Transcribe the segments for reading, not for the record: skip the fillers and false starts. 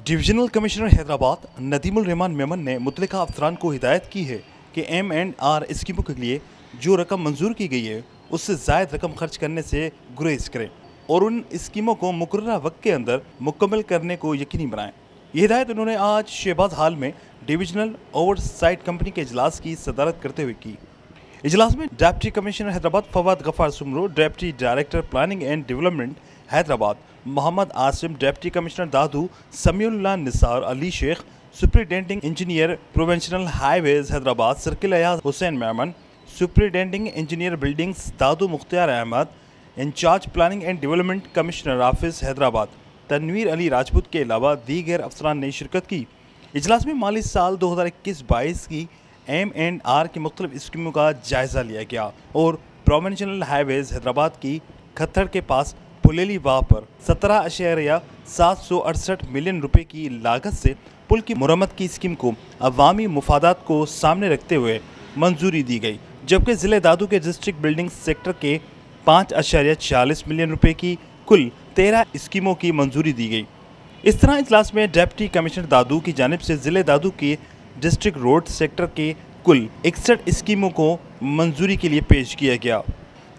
Divisional commissioner Hyderabad Nadimul Rahman Memon ने मुतल्लिका अफसरान को हिदायत की है कि M&R स्कीमों के लिए जो रकम मंजूर की गई है उससे ज़ायद रकम खर्च करने से गुरेज करें और उन स्कीमों को मुकर्ररा वक्त के अंदर मुकम्मल करने को यकीनी बनाएं। ये हिदायत उन्होंने आज शहबाज हाल में डिविजनल ओवरसाइट कंपनी के इजलास की सदारत करते हुए की। इजलास में deputy commissioner Hyderabad Fawad Ghaffar Soomro, deputy director planning and development Hyderabad Mohammad Asim, deputy commissioner Dadu Samiullah, Nisar Ali Shaikh, superintending engineer provincial highways Hyderabad circle Ayaz Hussain Memon, superintending engineer buildings Dadu Mukhtiar Ahmed, incharge planning and development commissioner office Hyderabad Tanveer Ali Rajput के अलावा दीगर अफसरान ने शिरकत की। इजलास में माली साल 2021-22 की M&R की मुख्तलिफ स्कीमों का जायजा लिया गया और प्रोवेंशनल हाईवेज हैदराबाद की खत्थड़ के पास पुलेली वाह पर 17.768 मिलियन रुपए की लागत से पुल की मुरम्मत की स्कीम को अवामी मुफादात को सामने रखते हुए मंजूरी दी गई, जबकि ज़िले दादू के डिस्ट्रिक्ट बिल्डिंग सेक्टर के 5.40 मिलियन रुपए की कुल 13 स्कीमों की मंजूरी दी गई। इस तरह इजलास में डिप्टी कमिश्नर दादू की जानिब से ज़िले दादू के डिस्ट्रिक्ट रोड सेक्टर के कुल 61 स्कीमों को मंजूरी के लिए पेश किया गया,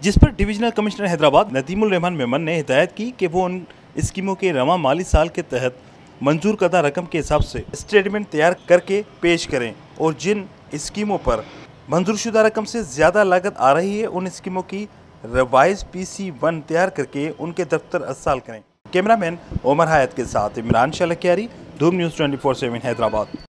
जिस पर डिविजनल कमिश्नर हैदराबाद नदीमुल रहमान मेमन ने हिदायत की कि वो उन स्कीमों के रवा माली साल के तहत मंजूर करदा रकम के हिसाब से स्टेटमेंट तैयार करके पेश करें और जिन स्कीमों पर मंजूरशुदा रकम से ज़्यादा लागत आ रही है उन स्कीमों की रिवाइज PC1 तैयार करके उनके दफ्तर अरसाल करें। कैमरामैन ओमर हायत के साथ इमरान शालकियारी, धूम न्यूज़ 24/7 हैदराबाद।